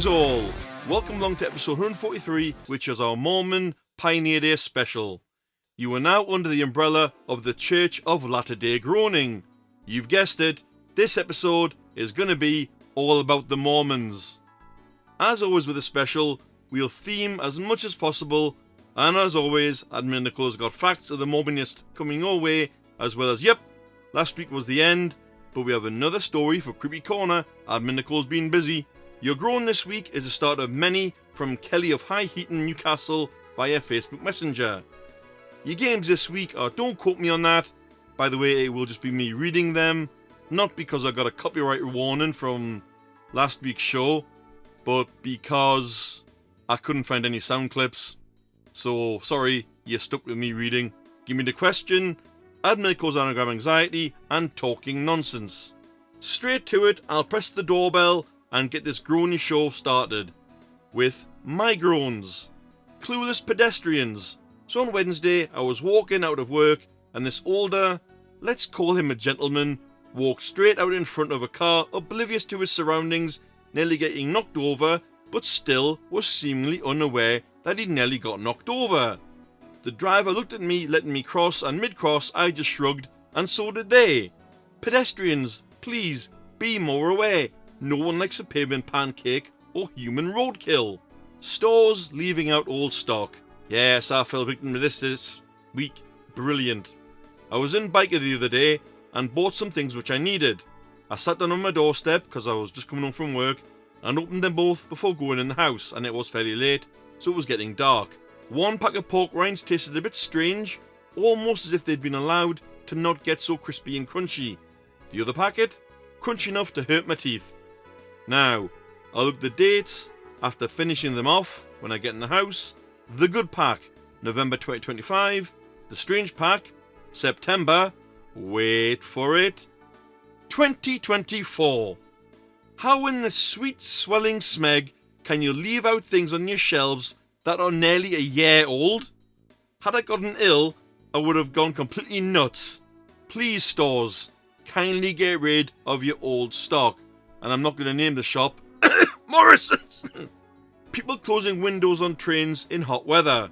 All. Welcome along to episode 143, which is our Mormon Pioneer Day special. You are now under the umbrella of the Church of Latter-day Groaning. You've guessed it, this episode is going to be all about the Mormons. As always with a special, we'll theme as much as possible, and as always, Admin Nicoles got facts of the Mormonist coming your way, as well as, yep, last week was the end, but we have another story for Creepy Corner. Admin Nicoles being busy. Your groan this week is the start of many from Kelly of High Heaton, Newcastle via Facebook Messenger. Your games this week are, don't quote me on that, by the way it will just be me reading them, not because I got a copyright warning from last week's show, but because I couldn't find any sound clips, so sorry, you're stuck with me reading. Give me the question, Admin Nicoles Anagram Anxiety and Talking Nonsense. Straight to it, I'll press the doorbell and get this groany show started with my groans. Clueless pedestrians. So on Wednesday, I was walking out of work and this older, let's call him a gentleman, walked straight out in front of a car, oblivious to his surroundings, nearly getting knocked over, but still was seemingly unaware that he'd nearly got knocked over. The driver looked at me, letting me cross, and mid-cross I just shrugged, and so did they. Pedestrians, please, be more aware. No one likes a pavement pancake or human roadkill. Stores leaving out old stock. Yes, I fell victim to this week. Brilliant. I was in Biker the other day and bought some things which I needed. I sat down on my doorstep because I was just coming home from work and opened them both before going in the house, and it was fairly late, so it was getting dark. One pack of pork rinds tasted a bit strange, almost as if they'd been allowed to not get so crispy and crunchy. The other packet, crunchy enough to hurt my teeth. Now, I look at the dates after finishing them off when I get in the house. The Good Pack, November 2025. The Strange Pack, September, wait for it, 2024. How in the sweet swelling smeg can you leave out things on your shelves that are nearly a year old? Had I gotten ill, I would have gone completely nuts. Please, stores, kindly get rid of your old stock. And I'm not going to name the shop, Morrison's. People closing windows on trains in hot weather.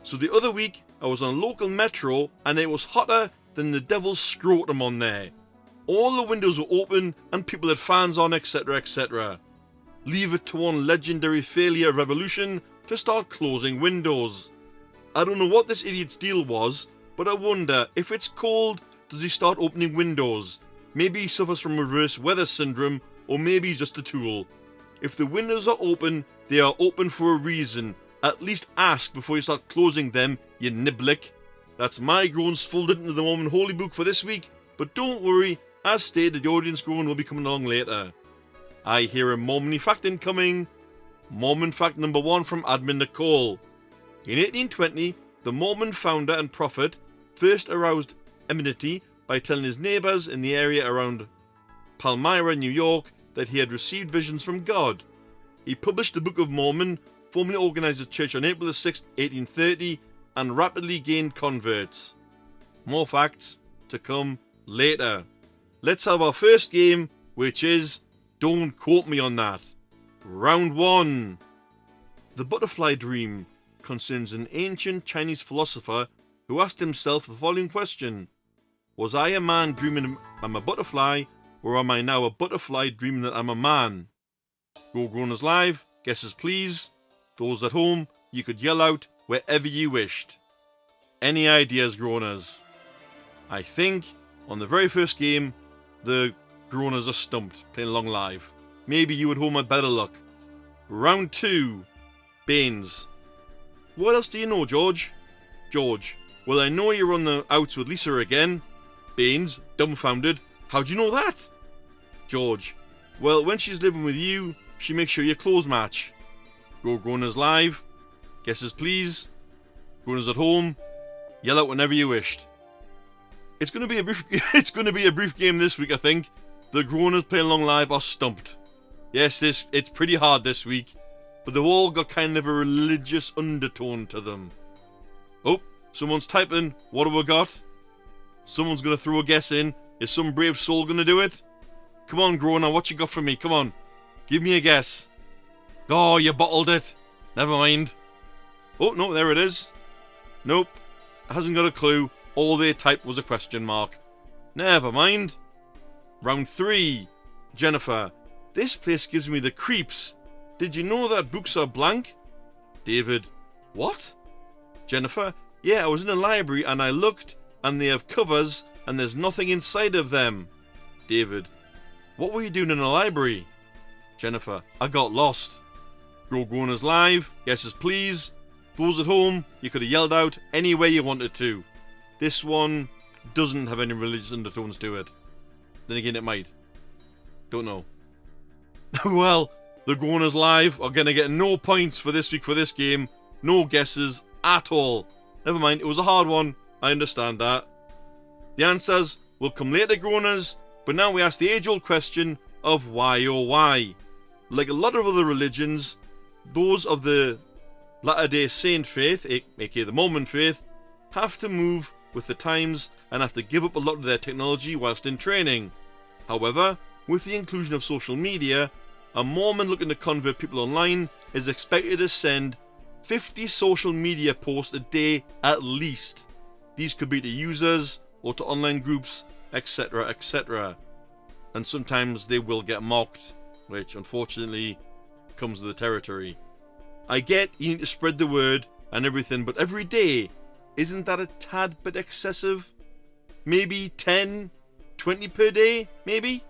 So the other week, I was on a local metro and it was hotter than the devil's scrotum on there. All the windows were open and people had fans on, etc, etc. Leave it to one legendary failure of Revolution to start closing windows. I don't know what this idiot's deal was, but I wonder, if it's cold, does he start opening windows? Maybe he suffers from reverse weather syndrome, or maybe he's just a tool. If the windows are open, they are open for a reason. At least ask before you start closing them, you niblick. That's my groans folded into the Mormon Holy Book for this week, but don't worry, as stated, the audience groan will be coming along later. I hear a Mormony fact incoming. Mormon fact number 1 from Admin Nicole. In 1820, the Mormon founder and prophet first aroused enmity by telling his neighbours in the area around Palmyra, New York, that he had received visions from God. He published the Book of Mormon, formally organised the church on April 6, 1830, and rapidly gained converts. More facts to come later. Let's have our first game, which is, don't quote me on that. Round 1. The butterfly dream concerns an ancient Chinese philosopher who asked himself the following question: was I a man dreaming I'm a butterfly, or am I now a butterfly dreaming that I'm a man? Go Groaners Live, guesses please. Those at home, you could yell out wherever you wished. Any ideas, Groaners? I think, on the very first game, the Groaners are stumped, playing along live. Maybe you at home had better luck. Round 2. Baines. What else do you know, George? George. Well, I know you're on the outs with Lisa again. Baines, dumbfounded. How'd you know that? George. Well, when she's living with you, she makes sure your clothes match. Groaners live, guesses please. Groaners at home, yell out whenever you wished. It's going to be a brief game this week, I think. The groaners playing along live are stumped. Yes, it's pretty hard this week, but they've all got kind of a religious undertone to them. Oh, someone's typing. What have we got? Someone's going to throw a guess in. Is some brave soul going to do it? Come on, Groaner, what you got for me? Come on. Give me a guess. Oh, you bottled it. Never mind. Oh, no, there it is. Nope. Hasn't got a clue. All they typed was a question mark. Never mind. Round 3. Jennifer. This place gives me the creeps. Did you know that books are blank? David. What? Jennifer. Yeah, I was in a library and I looked and they have covers and there's nothing inside of them. David. What were you doing in a library? Jennifer. I got lost. Groaners live. Guesses please. Those at home, you could have yelled out any way you wanted to. This one doesn't have any religious undertones to it. Then again, it might. Don't know. Well, the Groaners live are going to get no points for this week for this game. No guesses at all. Never mind, it was a hard one. I understand that. The answers will come later, Groaners, but now we ask the age-old question of why oh why. Like a lot of other religions, those of the Latter-day Saint faith, aka the Mormon faith, have to move with the times and have to give up a lot of their technology whilst in training. However, with the inclusion of social media, a Mormon looking to convert people online is expected to send 50 social media posts a day at least. These could be to users or to online groups, etc, etc. And sometimes they will get mocked, which unfortunately comes with the territory. I get you need to spread the word and everything, but every day, isn't that a tad bit excessive? Maybe 10, 20 per day, maybe?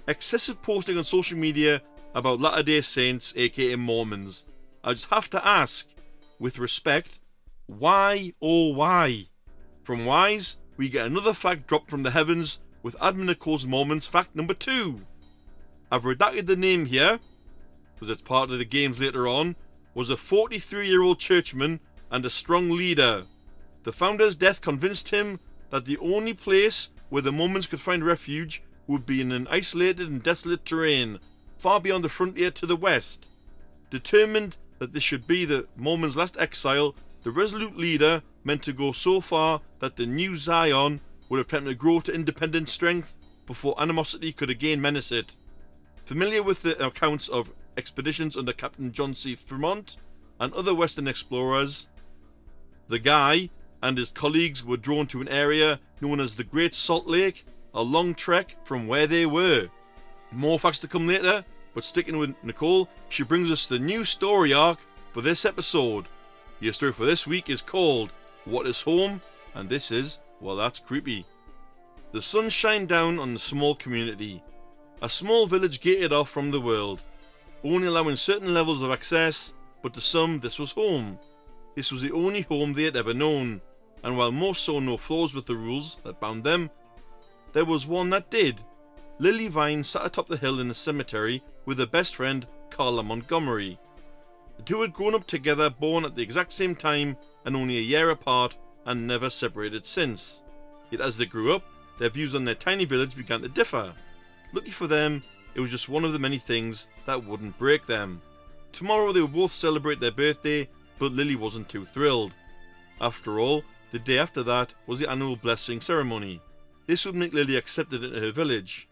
Excessive posting on social media about Latter-day Saints, aka Mormons. I just have to ask, with respect, why oh why? From Wise, we get another fact dropped from the heavens with Admin Nicoles Mormons fact number 2. I've redacted the name here, because it's part of the games later on, was a 43-year-old churchman and a strong leader. The founder's death convinced him that the only place where the Mormons could find refuge would be in an isolated and desolate terrain, far beyond the frontier to the west. Determined that this should be the Mormons' last exile, the resolute leader meant to go so far that the new Zion would have time to grow to independent strength before animosity could again menace it. Familiar with the accounts of expeditions under Captain John C. Fremont and other Western explorers, the guy and his colleagues were drawn to an area known as the Great Salt Lake, a long trek from where they were. More facts to come later, but sticking with Nicole, she brings us the new story arc for this episode. Your story for this week is called What is Home? And this is, well, that's creepy. The sun shined down on the small community, a small village gated off from the world, only allowing certain levels of access, but to some this was home. This was the only home they had ever known, and while most saw no flaws with the rules that bound them, there was one that did. Lily Vine sat atop the hill in the cemetery with her best friend, Carla Montgomery. The two had grown up together, born at the exact same time and only a year apart, and never separated since. Yet as they grew up, their views on their tiny village began to differ. Lucky for them, it was just one of the many things that wouldn't break them. Tomorrow they would both celebrate their birthday, but Lily wasn't too thrilled. After all, the day after that was the annual blessing ceremony. This would make Lily accepted into her village,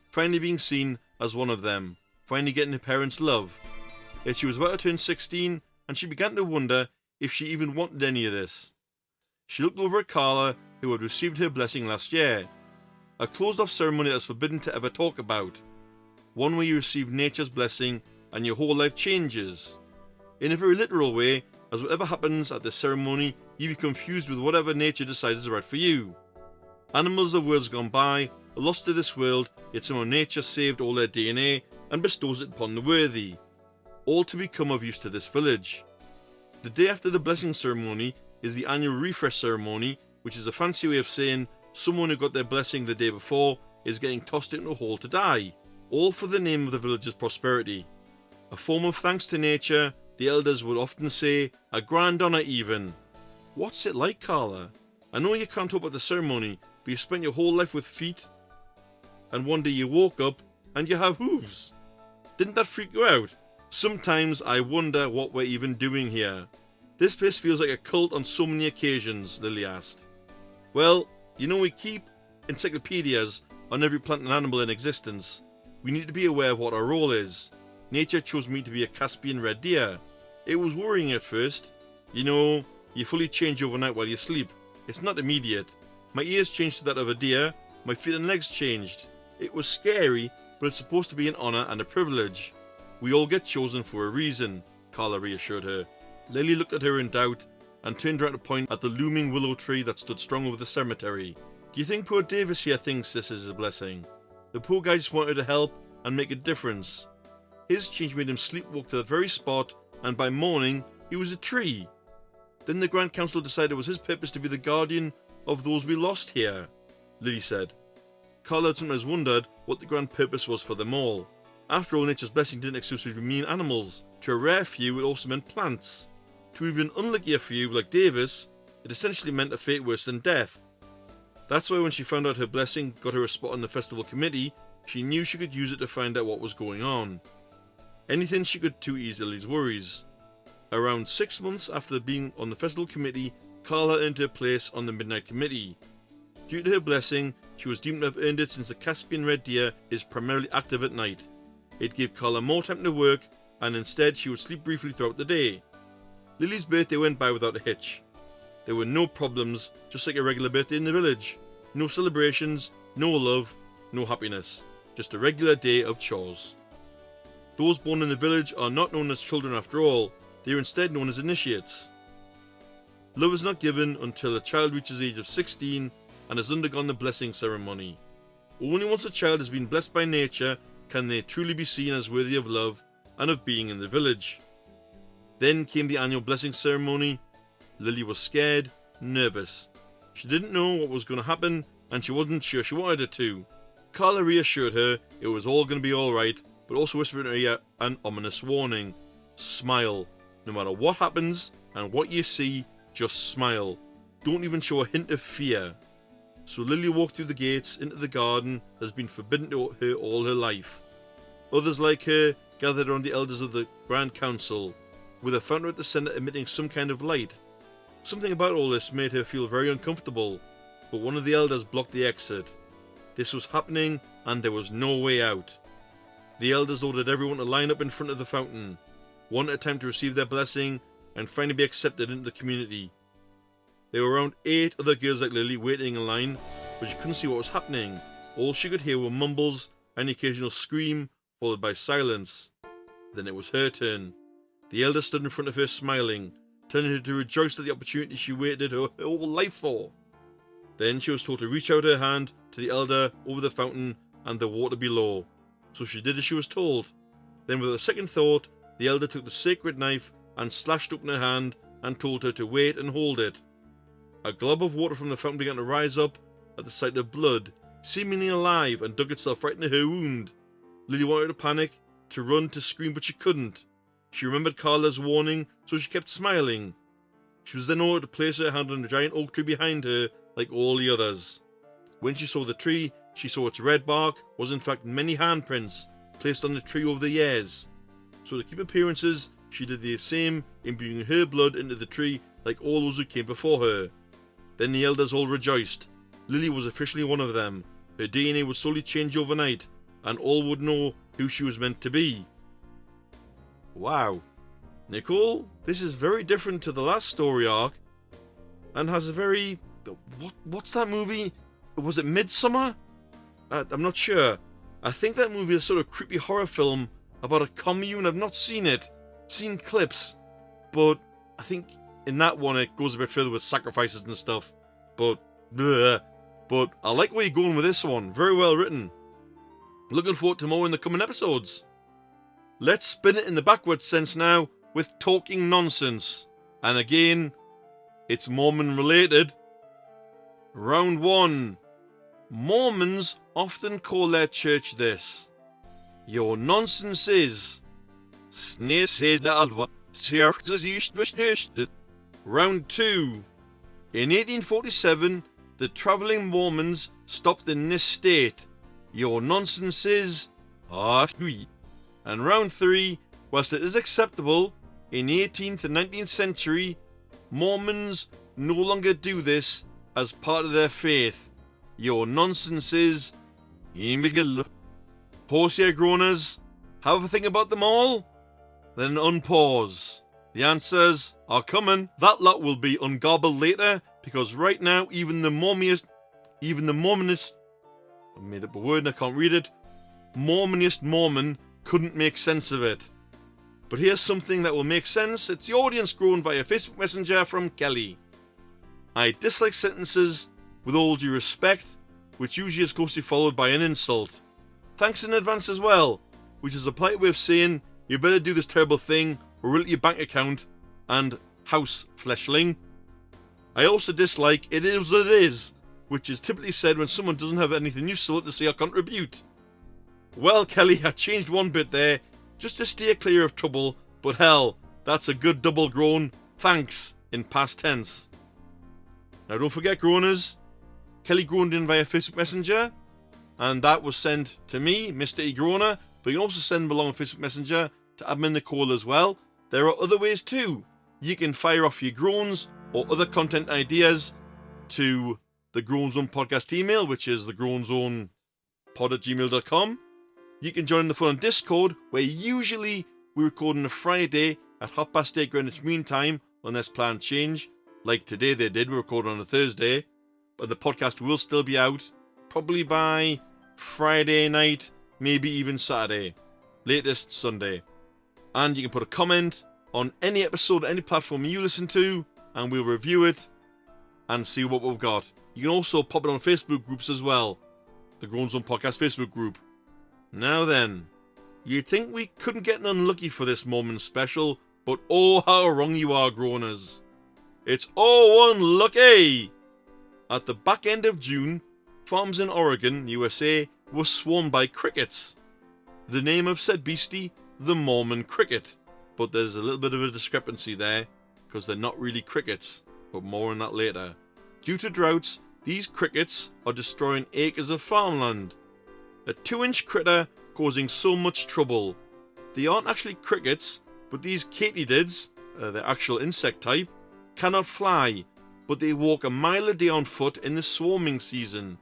finally being seen as one of them, finally getting her parents' love. Yet she was about to turn 16, and she began to wonder if she even wanted any of this. She looked over at Carla, who had received her blessing last year. A closed-off ceremony that is forbidden to ever talk about. One where you receive nature's blessing and your whole life changes. In a very literal way, as whatever happens at this ceremony, you become fused with whatever nature decides is right for you. Animals of worlds gone by are lost to this world, yet somehow nature saved all their DNA and bestows it upon the worthy, all to become of use to this village. The day after the blessing ceremony is the annual refresh ceremony, which is a fancy way of saying someone who got their blessing the day before is getting tossed into a hole to die, all for the name of the village's prosperity. A form of thanks to nature, the elders would often say, a grand honour even. What's it like, Carla? I know you can't talk about the ceremony, but you spent your whole life with feet, and one day you woke up and you have hooves. Didn't that freak you out? Sometimes I wonder what we're even doing here. This place feels like a cult on so many occasions, Lily asked. Well, you know we keep encyclopedias on every plant and animal in existence. We need to be aware of what our role is. Nature chose me to be a Caspian red deer. It was worrying at first. You know, you fully change overnight while you sleep. It's not immediate. My ears changed to that of a deer, my feet and legs changed. It was scary, but it's supposed to be an honour and a privilege. We all get chosen for a reason, Carla reassured her. Lily looked at her in doubt and turned around to point at the looming willow tree that stood strong over the cemetery. Do you think poor Davis here thinks this is a blessing? The poor guy just wanted to help and make a difference. His change made him sleepwalk to that very spot, and by morning he was a tree. Then the Grand Council decided it was his purpose to be the guardian of those we lost here, Lily said. Carla had sometimes wondered what the grand purpose was for them all. After all, nature's blessing didn't exclusively mean animals. To a rare few, it also meant plants. To even unluckier few, like Davis, it essentially meant a fate worse than death. That's why when she found out her blessing got her a spot on the festival committee, she knew she could use it to find out what was going on. Anything she could to ease Lily's worries. Around 6 months after being on the festival committee, Carla earned her place on the Midnight Committee. Due to her blessing, she was deemed to have earned it since the Caspian red deer is primarily active at night. It gave Carla more time to work, and instead she would sleep briefly throughout the day. Lily's birthday went by without a hitch. There were no problems, just like a regular birthday in the village. No celebrations, no love, no happiness. Just a regular day of chores. Those born in the village are not known as children after all, they are instead known as initiates. Love is not given until a child reaches the age of 16 and has undergone the blessing ceremony. Only once a child has been blessed by nature can they truly be seen as worthy of love and of being in the village. Then came the annual blessing ceremony. Lily was scared, nervous. She didn't know what was going to happen, and she wasn't sure she wanted it to. Carla reassured her it was all going to be alright, but also whispered in her ear an ominous warning. Smile. No matter what happens and what you see, just smile. Don't even show a hint of fear. So Lily walked through the gates into the garden that has been forbidden to her all her life. Others like her gathered around the elders of the Grand Council, with a fountain at the centre emitting some kind of light. Something about all this made her feel very uncomfortable, but one of the elders blocked the exit. This was happening, and there was no way out. The elders ordered everyone to line up in front of the fountain, one at a time to receive their blessing and finally be accepted into the community. There were around 8 other girls like Lily waiting in line, but she couldn't see what was happening. All she could hear were mumbles and the occasional scream, followed by silence. Then it was her turn. The elder stood in front of her smiling, telling her to rejoice at the opportunity she waited her whole life for. Then she was told to reach out her hand to the elder over the fountain and the water below. So she did as she was told. Then with a second thought, the elder took the sacred knife and slashed open her hand and told her to wait and hold it. A glob of water from the fountain began to rise up at the sight of blood, seemingly alive, and dug itself right into her wound. Lily wanted to panic, to run, to scream, but she couldn't. She remembered Carla's warning, so she kept smiling. She was then ordered to place her hand on the giant oak tree behind her, like all the others. When she saw the tree, she saw its red bark was in fact many handprints placed on the tree over the years. So to keep appearances, she did the same, imbuing her blood into the tree like all those who came before her. Then the elders all rejoiced. Lily was officially one of them. Her DNA would slowly change overnight, and all would know who she was meant to be. Wow. Nicole, this is very different to the last story arc, and has a very... What's that movie? Was it Midsummer? I'm not sure. I think that movie is a sort of creepy horror film about a commune. I've not seen it. I've seen clips, but I think in that one it goes a bit further with sacrifices and stuff. But I like where you're going with this one. Very well written. Looking forward to more in the coming episodes. Let's spin it in the backwards sense now with talking nonsense. And again, it's Mormon related. Round 1. Mormons often call their church this. Your nonsense is Round 2. In 1847, the travelling Mormons stopped in this state. Your nonsense is... And round 3. Whilst it is acceptable, in the 18th and 19th century, Mormons no longer do this as part of their faith. Your nonsense is... Pause here, groaners. Have a think about them all. Then unpause. The answers are coming. That lot will be ungarbled later, because right now, even the Mormonist, I made up a word and I can't read it, Mormonist Mormon couldn't make sense of it. But here's something that will make sense. It's the audience grown via Facebook Messenger from Kelly. I dislike sentences with all due respect, which usually is closely followed by an insult. Thanks in advance as well, which is a polite way of saying, you better do this terrible thing or we'll your bank account, and house fleshling. I also dislike it is what it is, which is typically said when someone doesn't have anything useful to say or contribute. Well, Kelly, I changed one bit there, just to steer clear of trouble, but hell, that's a good double groan, thanks, in past tense. Now don't forget, groaners, Kelly groaned in via Facebook Messenger, and that was sent to me, Mr. E. Groaner, but you can also send them along on Facebook Messenger to admin Nicole as well. There are other ways too. You can fire off your groans or other content ideas to the Groan Zone podcast email, which is thegroanzonepod@gmail.com. You can join the fun on Discord, where usually we record on a Friday at 8:30 Greenwich Mean Time, unless plans change. Like today they did, we record on a Thursday. But the podcast will still be out, probably by Friday night, maybe even Saturday. Latest Sunday. And you can put a comment on any episode, any platform you listen to, and we'll review it and see what we've got. You can also pop it on Facebook groups as well. The Groan Zone Podcast Facebook group. Now then, you'd think we couldn't get unlucky for this Mormon special, but oh how wrong you are, groaners. It's oh unlucky! At the back end of June, farms in Oregon, USA, were swarmed by crickets. The name of said beastie, the Mormon cricket. But there's a little bit of a discrepancy there, because they're not really crickets, but more on that later. Due to droughts, these crickets are destroying acres of farmland. A 2-inch critter causing so much trouble. They aren't actually crickets, but these katydids, their actual insect type, cannot fly, but they walk a mile a day on foot in the swarming season.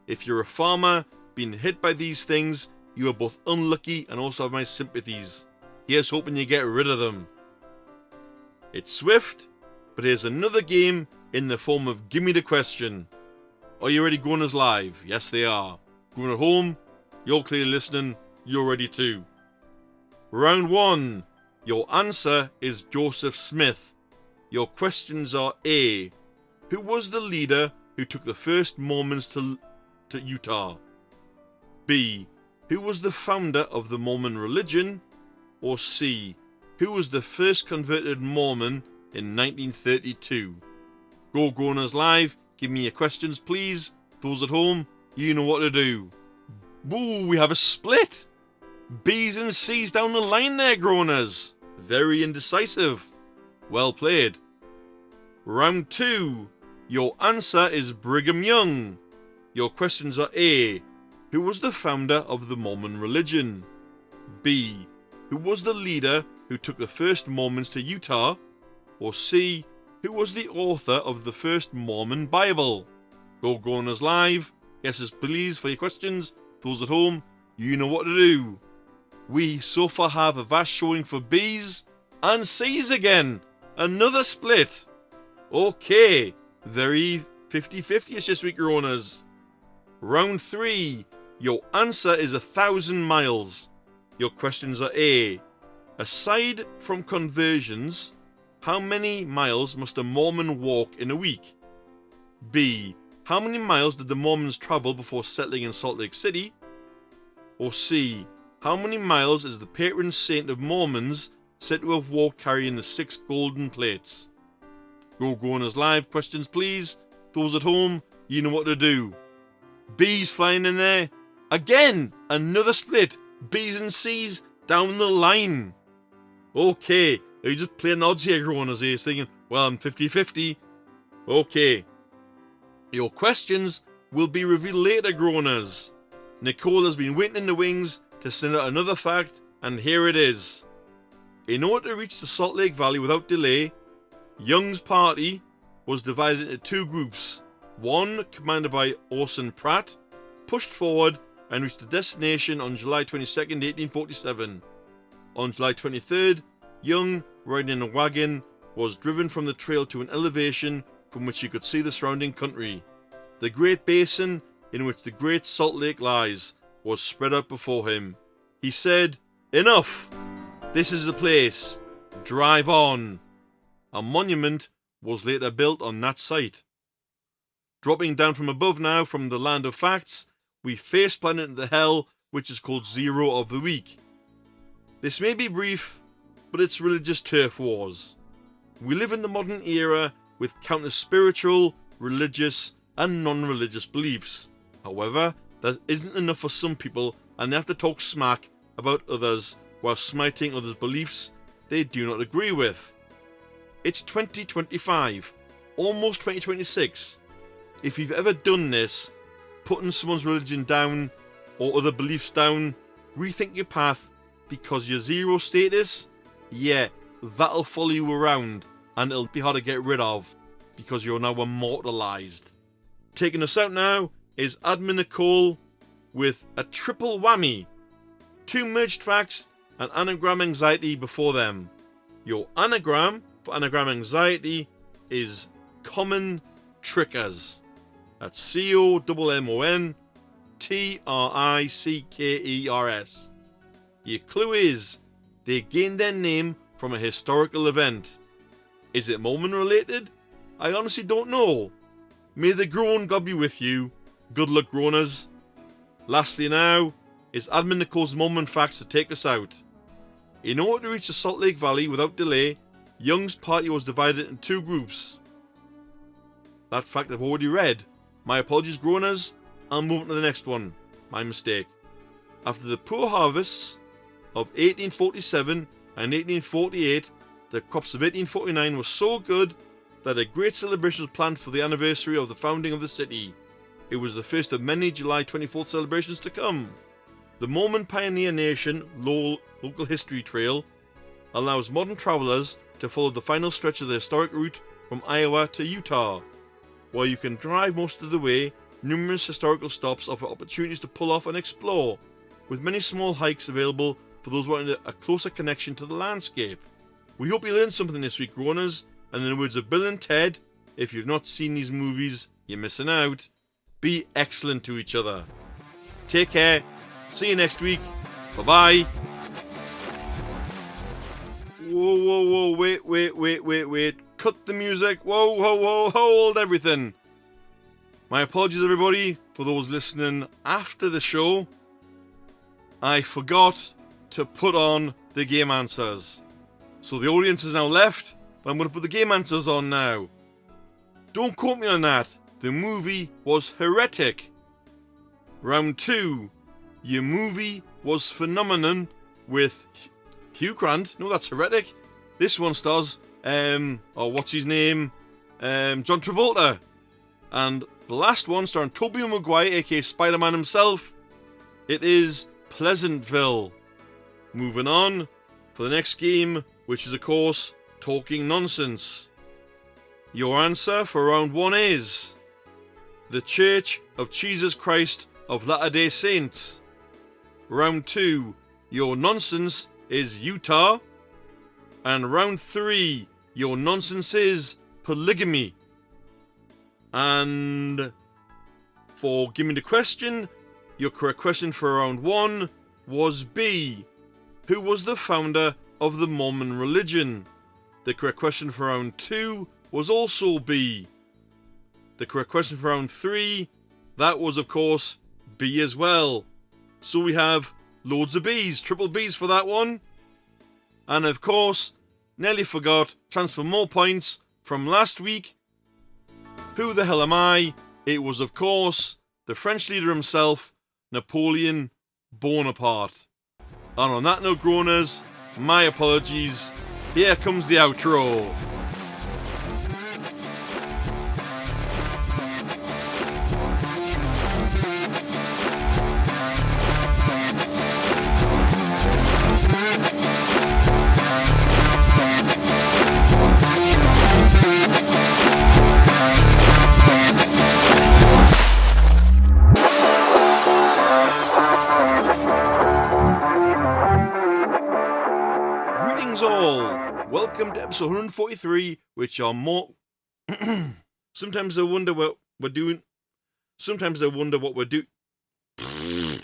If you're a farmer being hit by these things, you are both unlucky and also have my sympathies. Here's hoping you get rid of them. It's swift, but here's another game in the form of Gimme the Question. Are you ready, Groaners Live? Yes, they are. Groan at home, you're clearly listening, you're ready too. Round 1. Your answer is Joseph Smith. Your questions are A. Who was the leader who took the first Mormons to Utah? B. Who was the founder of the Mormon religion? Or C. Who was the first converted Mormon in 1932? Go Groaners Live, give me your questions please. Those at home, you know what to do. Boo, we have a split. B's and C's down the line there, groaners. Very indecisive. Well played. Round 2. Your answer is Brigham Young. Your questions are A. Who was the founder of the Mormon religion? B. Who was the leader who took the first Mormons to Utah? Or C. Who was the author of the first Mormon Bible? Go Groaners Live. Guesses please for your questions. Those at home, you know what to do. We so far have a vast showing for B's and C's again. Another split. Okay, very 50-50ish this week, Groaners. Round 3. Your answer is 1,000 miles. Your questions are A. Aside from conversions, how many miles must a Mormon walk in a week? B. How many miles did the Mormons travel before settling in Salt Lake City? Or C. How many miles is the patron saint of Mormons said to have walked carrying the 6 golden plates? Go Groaners Live, questions please. Those at home, you know what to do. B's flying in there. Again, another split. B's and C's down the line. Okay, are you just playing the odds here, groaners? Are you thinking, well, I'm 50-50? Okay. Your questions will be revealed later, groaners. Nicole has been waiting in the wings to send out another fact, and here it is. In order to reach the Salt Lake Valley without delay, Young's party was divided into two groups. One, commanded by Orson Pratt, pushed forward and reached the destination on July 22nd, 1847. On July 23rd, Young, riding in a wagon, was driven from the trail to an elevation from which he could see the surrounding country. The Great Basin, in which the Great Salt Lake lies, was spread out before him. He said, "Enough! This is the place. Drive on." A monument was later built on that site. Dropping down from above now, from the land of facts, we face planet into hell, which is called Zero of the Week. This may be brief, but it's religious turf wars. We live in the modern era with countless spiritual, religious, and non-religious beliefs. However, that isn't enough for some people, and they have to talk smack about others while smiting others' beliefs they do not agree with. It's 2025, almost 2026. If you've ever done this, putting someone's religion down or other beliefs down, rethink your path, because your zero status, yeah, that'll follow you around and it'll be hard to get rid of because you're now immortalized. Taking us out now is Admin Nicole with a triple whammy. 2 merged facts and anagram anxiety before them. Your anagram for anagram anxiety is common trickers. That's COMMON-TRICKERS. Your clue is they gained their name from a historical event. Is it Mormon related? I honestly don't know. May the groan God be with you. Good luck, groaners. Lastly now is Admin Nicole's Mormon facts to take us out. In order to reach the Salt Lake Valley without delay, Young's party was divided into two groups. That fact I've already read. My apologies, groaners. I'll move on to the next one. My mistake. After the poor harvests of 1847 and 1848, the crops of 1849 were so good that a great celebration was planned for the anniversary of the founding of the city. It was the first of many July 24th celebrations to come. The Mormon Pioneer Nation local history trail allows modern travelers to follow the final stretch of the historic route from Iowa to Utah. While you can drive most of the way, numerous historical stops offer opportunities to pull off and explore, with many small hikes available for those wanting a closer connection to the landscape. We hope you learned something this week, groaners, and in the words of Bill and Ted, if you've not seen these movies, you're missing out. Be excellent to each other. Take care. See you next week. Bye-bye. Whoa, wait. Cut the music. Whoa, hold everything. My apologies, everybody, for those listening after the show. I forgot to put on the game answers. So the audience is now left, but I'm going to put the game answers on now. Don't quote me on that. The movie was Heretic. Round 2. Your movie was Phenomenon with Hugh Grant. No, that's Heretic. This one stars, what's his name? John Travolta. And the last one starring Tobey Maguire, aka Spider-Man himself. It is Pleasantville. Moving on for the next game, which is of course Talking Nonsense. Your answer for round 1 is The Church of Jesus Christ of Latter-day Saints. Round 2, your nonsense is Utah. And round 3, your nonsense is polygamy. And for Give Me the Question, your correct question for round 1 was B. Who was the founder of the Mormon religion? The correct question for round 2 was also B. The correct question for round 3, that was of course B as well. So we have loads of B's, triple B's for that one. And of course, nearly forgot, transfer more points from last week. Who the hell am I? It was of course the French leader himself, Napoleon Bonaparte. And on that note, groaners, My apologies. Here comes the outro. All. Welcome to episode 143, which are more... Sometimes I wonder what we're doing. Sometimes I wonder what we're doing.